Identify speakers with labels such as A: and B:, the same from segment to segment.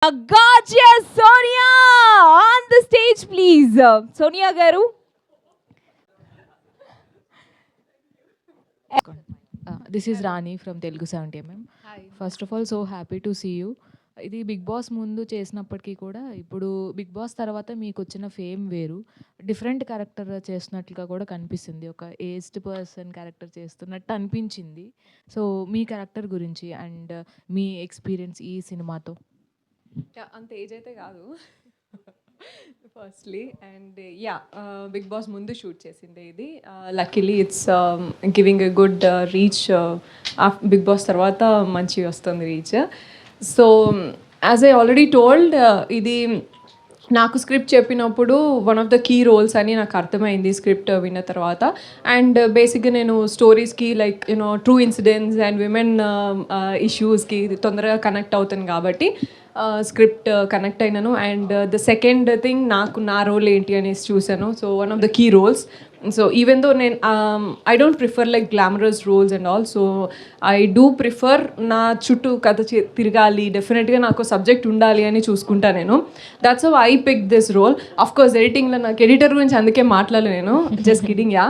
A: A gorgeous Sonia on the stage, please. Sonia garu.
B: This is Rani from Telugu 70mm. First of all so happy to see you. ఇది Bigg Boss ముందు చేసినప్పటికీ కూడా ఇప్పుడు big Boss తర్వాత మీకు వచ్చిన fame వేరు, different character చేస్తున్నట్లుగా కూడా కనిపిస్తుంది, ఒక ఏజ్డ్ పర్సన్ క్యారెక్టర్ చేస్తున్నట్టు అనిపించింది. సో మీ క్యారెక్టర్ గురించి అండ్ మీ ఎక్స్పీరియన్స్ ఈ సినిమాతో.
C: అంత ఏజ్ అయితే కాదు firstly. And yeah, Bigg Boss ముందు షూట్ చేసిండే ఇది. Luckily it's giving a good reach. Bigg Boss తర్వాత మంచి వస్తుంది reach. So as I already told, ఇది నాకు స్క్రిప్ట్ చెప్పినప్పుడు one of the key roles అని నాకు అర్థమైంది స్క్రిప్ట్ విన్న తర్వాత. అండ్ బేసిక్గా నేను స్టోరీస్కి like you know true incidents and women ఇష్యూస్కి తొందరగా కనెక్ట్ అవుతాను కాబట్టి స్క్రిప్ట్ కనెక్ట్ అయినాను. అండ్ ద సెకండ్ థింగ్, నాకు నా రోల్ ఏంటి అనేసి చూశాను. So one of the key roles. So even though నేను I don't prefer like glamorous roles and all. So I do prefer నా చుట్టూ కథ తిరగాలి, డెఫినెట్గా నాకు సబ్జెక్ట్ ఉండాలి అని చూసుకుంటా నేను. That's how I pick this role. Of course ఎడిటింగ్లో నాకు ఎడిటర్ గురించి అందుకే మాట్లాడలేదు నేను, జస్ట్ కిడింగ్. యా,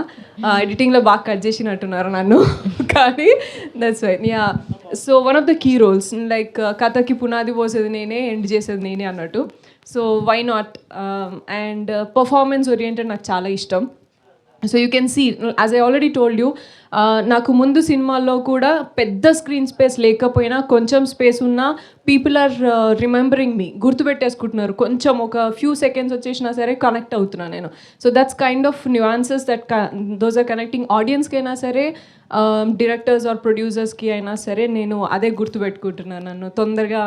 C: ఎడిటింగ్లో బాగా కట్ చేసినట్టున్నారు నన్ను కానీ that's why. Yeah, so one of the key roles, like కథకి పునాది పోసేది నేనే, ఎండ్ చేసేది నేనే అన్నట్టు. So why not. And performance oriented నాకు చాలా ఇష్టం. So you can see, as I already told you, నాకు ముందు సినిమాల్లో కూడా పెద్ద స్క్రీన్ స్పేస్ లేకపోయినా కొంచెం స్పేస్ ఉన్నా పీపుల్ ఆర్ రిమెంబరింగ్ మీ, గుర్తుపెట్టేసుకుంటున్నారు. కొంచెం ఒక ఫ్యూ సెకండ్స్ వచ్చేసినా సరే కనెక్ట్ అవుతున్నాను నేను. So that's kind of nuances that those are connecting ఆడియన్స్కి అయినా సరే, డైరెక్టర్స్ ఆర్ ప్రొడ్యూసర్స్కి అయినా సరే. నేను అదే గుర్తుపెట్టుకుంటున్నాను నన్ను తొందరగా.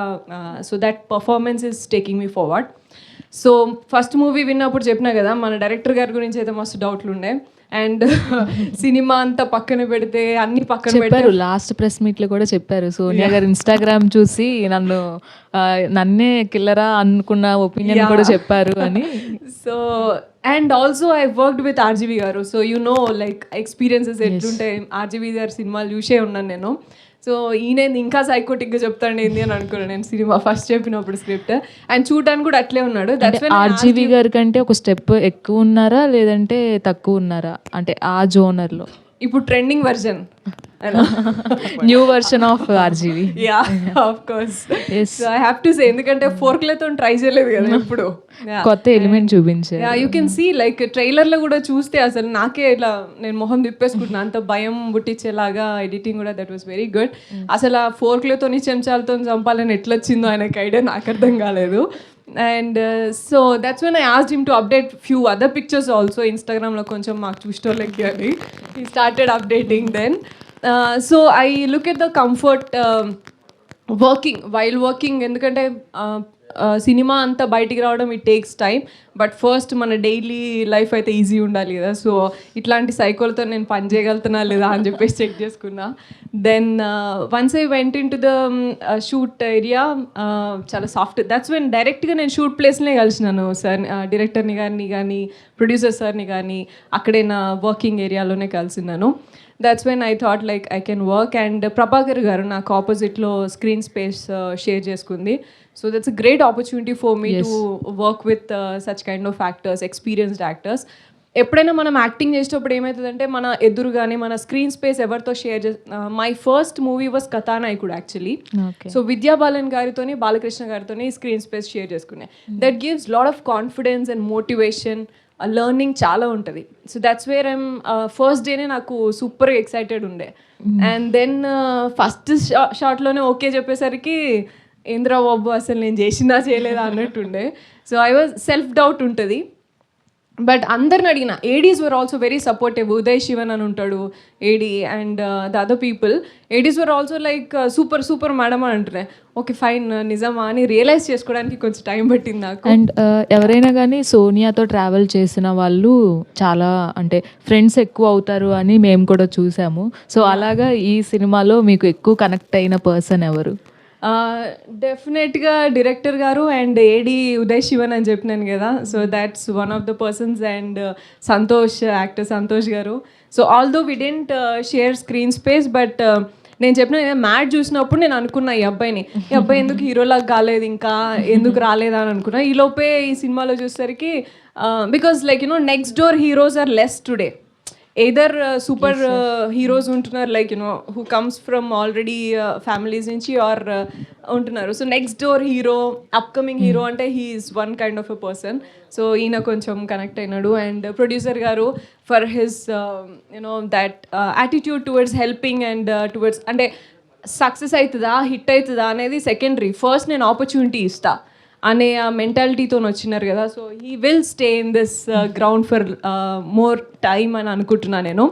C: So that performance is taking me forward. So first movie విన్నప్పుడు చెప్పినా కదా, మన డైరెక్టర్ గారి గురించి అయితే మస్తు డౌట్లు ఉండే. అండ్ సినిమా అంతా పక్కన పెడితే అన్ని పక్కన
B: చెప్పారు, లాస్ట్ ప్రెస్ మీట్లో కూడా చెప్పారు, సోనియా గారు ఇన్స్టాగ్రామ్ చూసి నన్నే కిల్లరా అనుకున్న ఒపీనియన్ కూడా చెప్పారు అని.
C: So and also I worked with RGV గారు. So you know like experiences ఎట్లుంటాయి. ఆర్జీవి గారి సినిమాలు చూసే ఉన్నాను నేను. సో ఈయన ఇంకా సైకోటిక్గా చెప్తాండి ఏంది అని అనుకున్నాను నేను సినిమా ఫస్ట్ చెప్పినప్పుడు స్క్రిప్ట్. అండ్ చూడడానికి కూడా అట్లే ఉన్నాడు.
B: ఆర్జీవి గారి కంటే ఒక స్టెప్ ఎక్కువ ఉన్నారా లేదంటే తక్కువ ఉన్నారా, అంటే ఆ జోనర్లో?
C: ఇప్పుడు trending version,
B: new version of RGV.
C: Yeah, of course. So I have to say, ఎందుకంటే ఫోర్క్లతో ట్రై చేయలేదు కదా ఎప్పుడు,
B: కొత్త ఎలిమెంట్ చూపించారు.
C: Yeah, you can see like ట్రైలర్లో కూడా చూస్తే అసలు నాకే ఇట్లా నేను మొహం తిప్పేసుకుంటున్నాను, అంత భయం పుట్టించేలాగా ఎడిటింగ్ కూడా. That was very good. అసలు ఆ ఫోర్క్లతో చెంచాలతో చంపాలని ఎట్లా వచ్చిందో ఆయనకి ఐడియా నాకు అర్థం కాలేదు. And so that's when I asked him to update few other pictures also. ఇన్స్టాగ్రామ్లో కొంచెం మాకు చూసేటోళ్ళకి అని he started updating then. So I look at the comfort while working. ఎందుకంటే సినిమా అంతా బయటికి రావడం it takes time, but first మన డైలీ లైఫ్ అయితే ఈజీ ఉండాలి కదా. సో ఇట్లాంటి సైకోలతో నేను పని చేయగలుగుతున్నా లేదా అని చెప్పేసి చెక్ చేసుకున్నా. Then once I went in to the shoot area, చాలా సాఫ్ట్. దట్స్ వెన్ డైరెక్ట్గా నేను షూట్ ప్లేస్నే కలిసినాను సార్, డైరెక్టర్ని కానీ ప్రొడ్యూసర్ సార్ని కానీ అక్కడే నా వర్కింగ్ ఏరియాలోనే కలిసినాను. That's when I thought like I can work. And Prabhakar గారు నాకు ఆపోజిట్లో స్క్రీన్ స్పేస్ షేర్ చేసుకుంది. So that's a great opportunity for me to work with such kind of actors, experienced actors. ఎప్పుడైనా మనం యాక్టింగ్ చేసేటప్పుడు ఏమవుతుందంటే మన ఎదురుగానే మన స్క్రీన్ స్పేస్ ఎవరితో share my first movie was Kathanayakudu actually. So Vidya Balan గారితోని బాలకృష్ణ గారితోని స్క్రీన్ స్పేస్ షేర్ చేసుకునే. That gives lot of confidence and motivation, learning చాలా ఉంటుంది. So that's where I'm first డేనే నాకు సూపర్గా ఎక్సైటెడ్ ఉండే. అండ్ దెన్ ఫస్ట్ షాట్లోనే ఓకే చెప్పేసరికి ఏంద్రా బాబు అసలు నేను చేసినా చేయలేదా అన్నట్టుండే. So I was self doubt ఉంటుంది. బట్ అందరిని అడిగిన ADs were also very supportive. Uday Sivan అని ఉంటాడు AD, and the other people ADs were also like super super madam అని అంటున్నాయి. ఓకే ఫైన్, నిజమా అని రియలైజ్ చేసుకోవడానికి కొంచెం టైం పట్టింది నాకు.
B: అండ్ ఎవరైనా కానీ సోనియాతో ట్రావెల్ చేసిన వాళ్ళు చాలా అంటే ఫ్రెండ్స్ ఎక్కువ అవుతారు అని మేము కూడా చూసాము. సో అలాగా ఈ సినిమాలో మీకు ఎక్కువ కనెక్ట్ అయిన పర్సన్ ఎవరు?
C: డెఫినెట్గా డైరెక్టర్ గారు అండ్ ఏడి ఉదయ్ శివన్ అని చెప్పినాను కదా. So that's one of the persons. And Santosh, actor Santosh గారు. So although we didn't share screen space, but నేను చెప్పిన మ్యాడ్ చూసినప్పుడు నేను అనుకున్నా ఈ అబ్బాయి ఎందుకు హీరోలాగా కాలేదు, ఇంకా ఎందుకు రాలేదా అని అనుకున్నా. ఈ లోపే ఈ సినిమాలో చూసేసరికి because like next door heroes are less today. Either super heroes ఉంటున్నారు, like who comes from already families నుంచి, ఆర్ ఉంటున్నారు. So next door hero, upcoming hero అంటే he is one kind of a person. So ఈయన కొంచెం connect అయినాడు. And producer గారు for his that attitude towards helping and towards, అంటే success అవుతుందా hit అవుతుందా అనేది సెకండరీ, ఫస్ట్ నేను ఆపర్చునిటీ ఇస్తా అనే ఆ మెంటాలిటీతో వచ్చినారు కదా. So he will stay in this ground for more time అని అనుకుంటున్నాను నేను.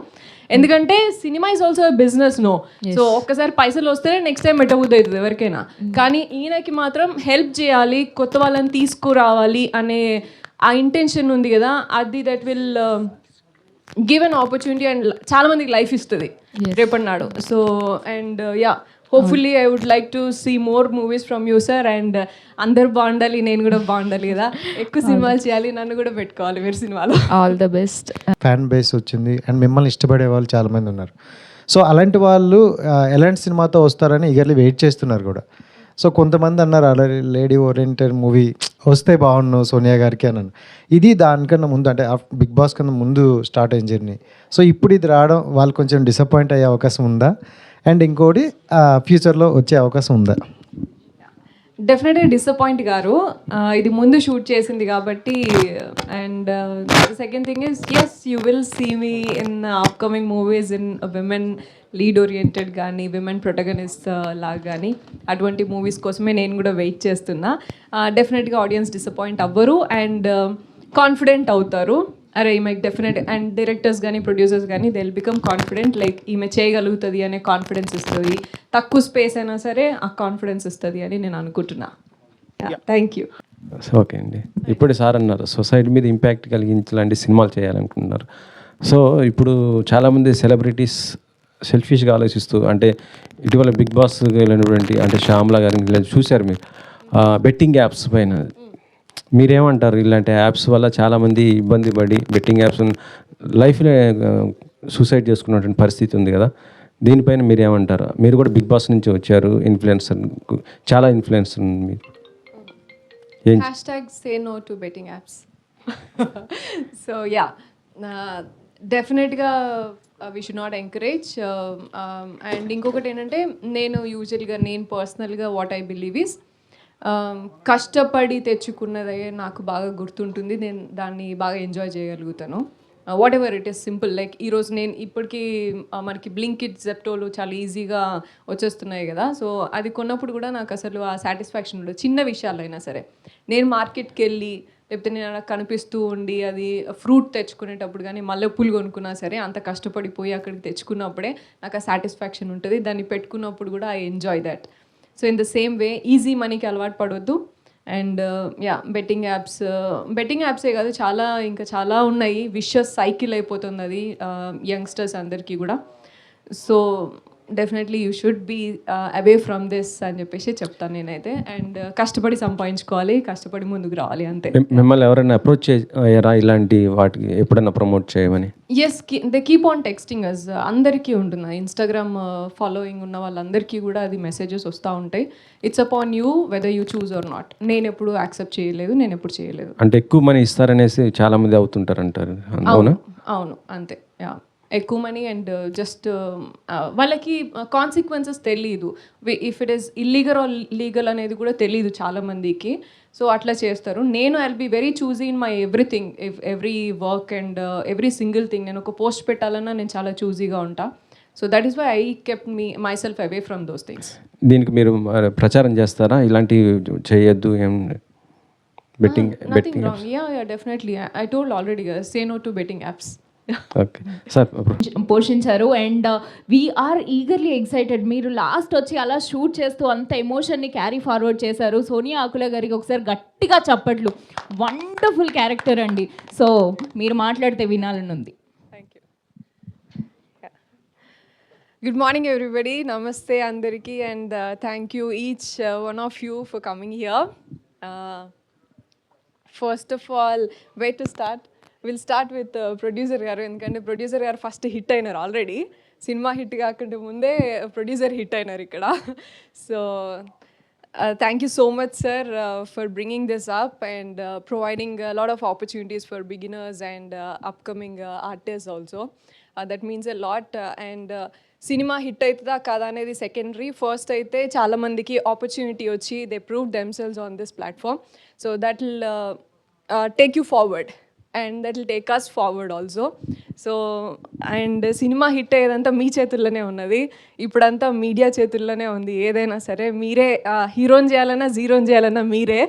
C: ఎందుకంటే cinema is also business no. So ఒక్కసారి పైసలు వస్తేనే నెక్స్ట్ టైం పెట్టబుద్ధి అవుతుంది ఎవరికైనా. కానీ ఈయనకి మాత్రం హెల్ప్ చేయాలి, కొత్త వాళ్ళని తీసుకురావాలి అనే ఆ ఇంటెన్షన్ ఉంది కదా, అది that will give an opportunity and చాలా మందికి లైఫ్ ఇస్తుంది రేపటి నాడు. So and yeah, hopefully I would like to see more movies from you sir. And అందరు బాగుండాలి, నేను కూడా బాగుండాలి కదా, ఎక్కువ సినిమాలు చేయాలి, నన్ను కూడా పెట్టుకోవాలి మీరు సినిమాలో.
B: All the best.
D: Fan base వచ్చింది అండ్ మిమ్మల్ని ఇష్టపడే వాళ్ళు చాలామంది ఉన్నారు. సో అలాంటి వాళ్ళు ఎలాంటి సినిమాతో వస్తారని ఈగర్లీ వెయిట్ చేస్తున్నారు కూడా. సో కొంతమంది అన్నారు ఆల్రెడీ లేడీ ఓరియంటెడ్ మూవీ వస్తే బాగుండు సోనియా గారికి అన్నాను. ఇది దానికన్నా ముందు, అంటే బిగ్ బాస్ కన్నా ముందు స్టార్ట్ అయిన జర్నీ. సో ఇప్పుడు ఇది రావడం వాళ్ళు కొంచెం డిసప్పాయింట్ అయ్యే అవకాశం ఉందా? అండ్ ఇంకోటి ఫ్యూచర్లో వచ్చే అవకాశం ఉందా?
C: డెఫినెట్గా డిసప్పాయింట్ గారు, ఇది ముందు షూట్ చేసింది కాబట్టి. And second thing is yes, you will see me in upcoming movies in women lead oriented కానీ, విమెన్ ప్రొటగనిస్ట్ లాగా కానీ, అటువంటి మూవీస్ కోసమే నేను కూడా వెయిట్ చేస్తున్నా. డెఫినెట్గా ఆడియన్స్ డిసప్పాయింట్ అవ్వరు అండ్ కాన్ఫిడెంట్ అవుతారు. అరే ఈమె డెఫినెట్, అండ్ డైరెక్టర్స్ కానీ ప్రొడ్యూసర్స్ కానీ they will become confident, like ఈమె చేయగలుగుతుంది అనే కాన్ఫిడెన్స్ ఇస్తుంది. తక్కువ స్పేస్ అయినా సరే ఆ కాన్ఫిడెన్స్ ఇస్తుంది అని నేను అనుకుంటున్నా. Thank you.
E: ఓకే అండి. ఇప్పుడు సార్ అన్నారు సొసైటీ మీద ఇంపాక్ట్ కలిగించలాంటి సినిమాలు చేయాలనుకుంటున్నారు. సో ఇప్పుడు చాలామంది సెలబ్రిటీస్ సెల్ఫిష్గా ఆలోచిస్తూ, అంటే ఇటీవల బిగ్ బాస్ వెళ్ళినటువంటి అంటే శ్యామ్లా గారిని చూశారు మీరు, బెట్టింగ్ యాప్స్ పైన మీరేమంటారు? ఇలాంటి యాప్స్ వల్ల చాలామంది ఇబ్బంది పడి బెట్టింగ్ యాప్స్ లైఫ్లో సూసైడ్ చేసుకున్నటువంటి పరిస్థితి ఉంది కదా, దీనిపైన మీరు ఏమంటారు? మీరు కూడా బిగ్ బాస్ నుంచి వచ్చారు, ఇన్ఫ్లుయెన్సర్, చాలా ఇన్ఫ్లుయెన్సర్ మీరు.
C: Say no to betting apps. So yeah, డెఫినెట్గా we should not encourage. And ఇంకొకటి ఏంటంటే, నేను యూజువల్గా నేను పర్సనల్గా వాట్ ఐ బిలీవ్ ఈస్, కష్టపడి తెచ్చుకున్నదే నాకు బాగా గుర్తుంటుంది, నేను దాన్ని బాగా ఎంజాయ్ చేయగలుగుతాను. What ever it is simple, like ఈరోజు నేను ఇప్పటికీ మనకి బ్లింకిట్, జెప్టోలు చాలా ఈజీగా వచ్చేస్తున్నాయి కదా. సో అది కొన్నప్పుడు కూడా నాకు అసలు ఆ సాటిస్ఫాక్షన్ ఉండదు, చిన్న విషయాలు అయినా సరే. నేను మార్కెట్కి వెళ్ళి, లేకపోతే నేను అలా కనిపిస్తూ ఉండి అది ఫ్రూట్ తెచ్చుకునేటప్పుడు కానీ, మల్లెపూలు కొనుక్కున్నా సరే, అంత కష్టపడిపోయి అక్కడికి తెచ్చుకున్నప్పుడే నాకు ఆ సాటిస్ఫాక్షన్ ఉంటుంది. దాన్ని పెట్టుకున్నప్పుడు కూడా I enjoy that. So in the same way easy మనీకి అలవాటు పడవద్దు. అండ్ యా, బెట్టింగ్ యాప్సే కాదు, ఇంకా చాలా ఉన్నాయి. విషస్ సైకిల్ అయిపోతుంది అది యంగ్స్టర్స్ అందరికీ కూడా. So definitely you should be away from this అని చెప్పేసి చెప్తాను నేనైతే. అండ్ కష్టపడి సంపాదించుకోవాలి, కష్టపడి ముందుకు రావాలి, అంతే.
E: మిమ్మల్ని ఎవరైనా అప్రోచ్ అయ్యారా ఇలాంటి వాటికి ఎప్పుడైనా ప్రమోట్ చేయమని?
C: Yes, they keep on texting us. అందరికీ ఉంటుంది, ఇన్స్టాగ్రామ్ ఫాలోయింగ్ ఉన్న వాళ్ళందరికీ కూడా అది మెసేజెస్ వస్తూ ఉంటాయి. It's upon you whether you choose or not. నేను ఎప్పుడు యాక్సెప్ట్ చేయలేదు, నేను ఎప్పుడు చేయలేదు.
E: అంటే ఎక్కువ మనీ ఇస్తారనేసి చాలా మంది అవుతుంటారు అంటారు, అవునా?
C: అవును, అంతే. యా, ఎక్కువ మనీ అండ్ జస్ట్ వాళ్ళకి కాన్సిక్వెన్సెస్ తెలీదు. If it is illegal or legal అనేది కూడా తెలీదు చాలామందికి. సో అట్లా చేస్తారు. నేను I will be very choosy in my everything, every work and every single thing. నేను ఒక పోస్ట్ పెట్టాలన్నా నేను చాలా చూజీగా ఉంటా. So that is why I kept myself away from those things.
E: దీనికి మీరు ప్రచారం చేస్తారా, ఇలాంటివి చేయొద్దు ఏం betting?
C: Nothing wrong. Yeah, definitely. I told already, say no to betting apps.
E: Okay sir,
A: పోషించారు. And we are eagerly excited. మీరు last వచ్చి అలా షూట్ చేస్తూ అంత ఎమోషన్ని క్యారీ ఫార్వర్డ్ చేశారు. సోనియా ఆకుల గారికి ఒకసారి గట్టిగా చప్పట్లు. వండర్ఫుల్ క్యారెక్టర్ అండి. సో మీరు మాట్లాడితే వినాలని ఉంది.
C: Thank you. Good morning everybody, నమస్తే అందరికీ. And thank you each one of you for coming here. First of all, where to start? We'll start with producer గారు, ఎందుకంటే ప్రొడ్యూసర్ గారు ఫస్ట్ హిట్ అయినారు ఆల్రెడీ. సినిమా హిట్ కాకుండా ముందే producer hit అయినారు ఇక్కడ. So thank you so much, sir, for bringing this up and providing a lot of opportunities for beginners and upcoming artists also. That means a lot. And సినిమా hit అవుతుందా కాదా అనేది secondary. First అయితే చాలామందికి opportunity వచ్చి they prove themselves on this platform. So that will take you forward and that will take us forward also. So and సినిమా hit అయ్యేదంతా మీ చేతుల్లోనే ఉన్నది, ఇప్పుడంతా మీడియా చేతుల్లోనే ఉంది. ఏదైనా సరే మీరే హీరోని చేయాలన్నా జీరోని చేయాలన్నా మీరే.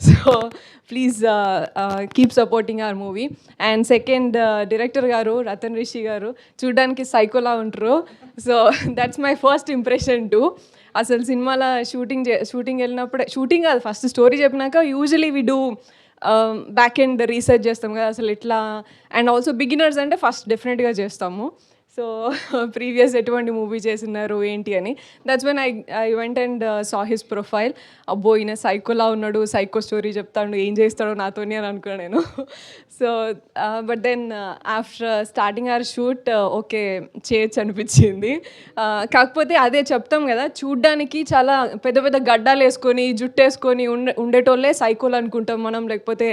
C: So please keep supporting our movie. And second director గారు రతన్ రిషి గారు చూడ్డానికి సైకోలా ఉంటారు. So that's my first impression too. అసలు సినిమాలో షూటింగ్ వెళ్ళినప్పుడే, షూటింగ్ కాదు ఫస్ట్ స్టోరీ చెప్పినాక usually we do back end research చేస్తాం కదా అసలు ఎట్లా. అండ్ ఆల్సో బిగినర్స్ అంటే ఫస్ట్ డెఫినెట్గా చేస్తాము. సో ప్రీవియస్ ఎటువంటి మూవీ చేసినారు ఏంటి అని. That's when I went and saw his profile. అబ్బో ఈయన సైకోలా ఉన్నాడు, సైకో స్టోరీ చెప్తాడు, ఏం చేస్తాడో నాతోని అని అనుకున్నాను నేను. So but then after starting our shoot okay చేయొచ్చు అనిపించింది. కాకపోతే అదే చెప్తాం కదా, చూడ్డానికి చాలా పెద్ద పెద్ద గడ్డాలు వేసుకొని జుట్టు వేసుకొని ఉండేటోళ్ళే సైకోలు అనుకుంటాం మనం, లేకపోతే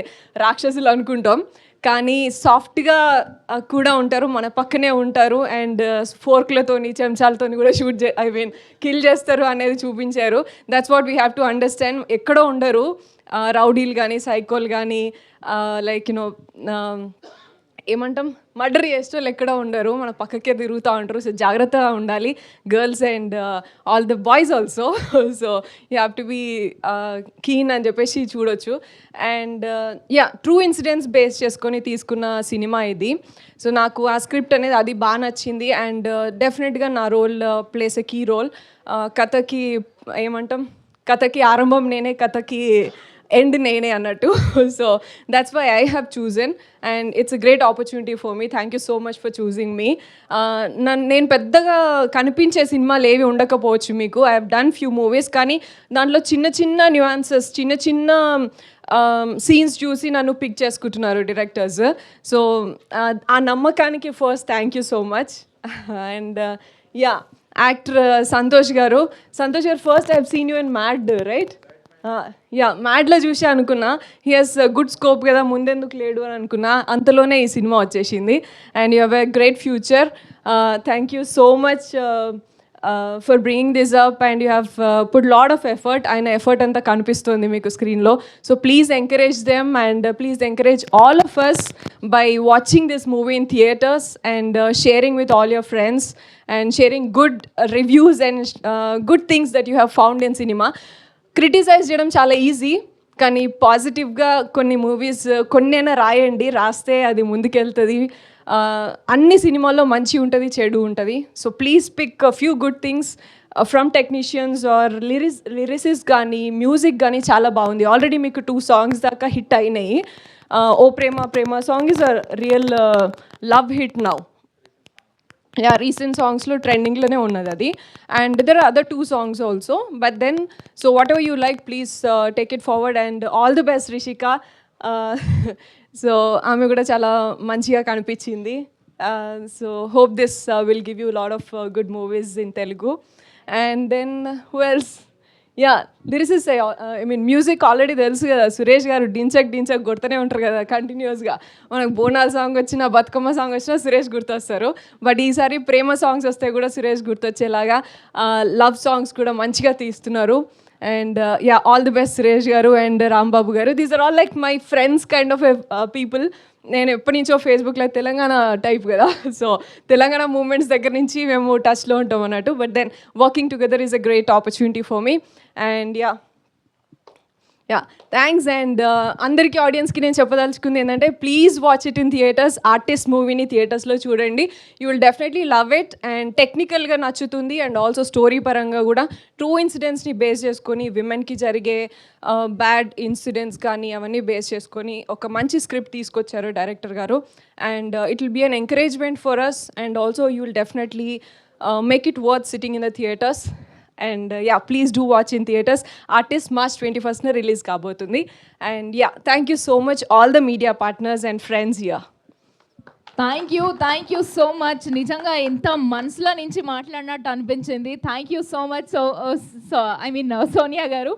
C: రాక్షసులు అనుకుంటాం. కానీ సాఫ్ట్గా కూడా ఉంటారు, మన పక్కనే ఉంటారు. అండ్ ఫోర్క్లతోని చెంచాలతోని కూడా కిల్ చేస్తారు అనేది చూపించారు. That's what we have to understand. ఎక్కడో ఉండరు రౌడీలు కానీ సైకోలు కానీ లైక్ యూనో ఏమంటాం మర్డర్ చేసేవాళ్ళు ఎక్కడ ఉండరు, మన పక్కకే తిరుగుతూ ఉంటారు. సో జాగ్రత్తగా ఉండాలి girls and all the boys also. So you have to be keen అని చెప్పేసి చూడొచ్చు. And yeah true incidents base చేసుకొని తీసుకున్న సినిమా ఇది. సో నాకు ఆ స్క్రిప్ట్ అనేది అది బాగా నచ్చింది. అండ్ డెఫినెట్గా నా role plays a key role. కథకి ఏమంటాం, కథకి ఆరంభం నేనే, కథకి ఎండ్ నేనే అన్నట్టు. So that's why I have chosen and it's a great opportunity for me. Thank you so much for choosing me. నేను పెద్దగా కనిపించే సినిమాలు ఏవి ఉండకపోవచ్చు మీకు, I have done few movies, కానీ దాంట్లో చిన్న చిన్న న్యూయాన్సెస్, చిన్న చిన్న సీన్స్ చూసి నన్ను పిక్ చేసుకుంటున్నారు డైరెక్టర్స్. సో ఆ నమ్మకానికి first thank you so much. And yeah actor Santosh గారు first I have seen you in Mad, right? Yeah మ్యాడ్లో చూసి అనుకున్నా హీ హెస్ గుడ్ స్కోప్ కదా, ముందెందుకు లేడు అని అనుకున్నా. అంతలోనే ఈ సినిమా వచ్చేసింది. And you have a great future. Thank you so much for bringing this up and you have put lot of effort. ఆయన ఎఫర్ట్ అంతా కనిపిస్తుంది మీకు స్క్రీన్లో. So please encourage them and please encourage all of us by watching this movie in theatres and sharing with all your friends and sharing good reviews and good things that you have found in cinema. Criticise చేయడం చాలా easy, కానీ పాజిటివ్గా కొన్ని movies కొన్నైనా రాయండి, రాస్తే అది ముందుకెళ్తుంది. అన్ని సినిమాల్లో మంచి ఉంటుంది, చెడు ఉంటుంది. So please pick few good things from technicians or lyricist కానీ మ్యూజిక్ కానీ చాలా బాగుంది. ఆల్రెడీ మీకు 2 songs దాకా హిట్ అయినాయి. ఓ ప్రేమ ప్రేమ song is a real love hit now. Yeah recent సాంగ్స్లో ట్రెండింగ్లోనే ఉన్నది అది. And there are other 2 songs also. But then so whatever you like please take it forward and all the best Rishika. So ఆమె కూడా చాలా మంచిగా కనిపించింది. So hope this will give you lot of good movies in Telugu. And then who else, yeah lyricist I mean music already తెలుసు కదా, సురేష్ గారు డించక్ కొడుతూనే ఉంటారు కదా కంటిన్యూస్గా. మనకు బోనాల్ సాంగ్ వచ్చినా బతుకమ్మ సాంగ్ వచ్చినా సురేష్ గుర్తొస్తారు. బట్ ఈసారి ప్రేమ సాంగ్స్ వస్తే కూడా సురేష్ గుర్తొచ్చేలాగా లవ్ సాంగ్స్ కూడా మంచిగా తీస్తున్నారు. And yeah all the best Suresh గారు అండ్ రాంబాబు గారు. These are all like my friends kind of people. నేను ఎప్పటి నుంచో ఫేస్బుక్లో తెలంగాణ టైప్ కదా, సో తెలంగాణ మూమెంట్స్ దగ్గర నుంచి మేము టచ్లో ఉంటాం అన్నట్టు. But then working together is a great opportunity for me. And yeah thanks. And అందరికీ ఆడియన్స్కి నేను చెప్పదలుచుకుంది ఏంటంటే please watch it in theatres. Artist మూవీని థియేటర్స్లో చూడండి, you will definitely love it. And టెక్నికల్గా నచ్చుతుంది అండ్ ఆల్సో స్టోరీ పరంగా కూడా ట్రూ ఇన్సిడెంట్స్ని బేస్ చేసుకొని విమెన్కి జరిగే బ్యాడ్ ఇన్సిడెంట్స్ కానీ అవన్నీ బేస్ చేసుకొని ఒక మంచి స్క్రిప్ట్ తీసుకొచ్చారు డైరెక్టర్ గారు. And it will be an encouragement for us and also you will definitely make it worth sitting in the theatres. And yeah, please do watch in theaters. Artist March 21st release kabotundi. And yeah, thank you so much all the media partners and friends here.
A: Thank you so much. నిజంగా ఇంత మనసులో నుంచి మాట్లాడినట్టు అనిపించింది. Thank you so much. So I mean Sonia గారు.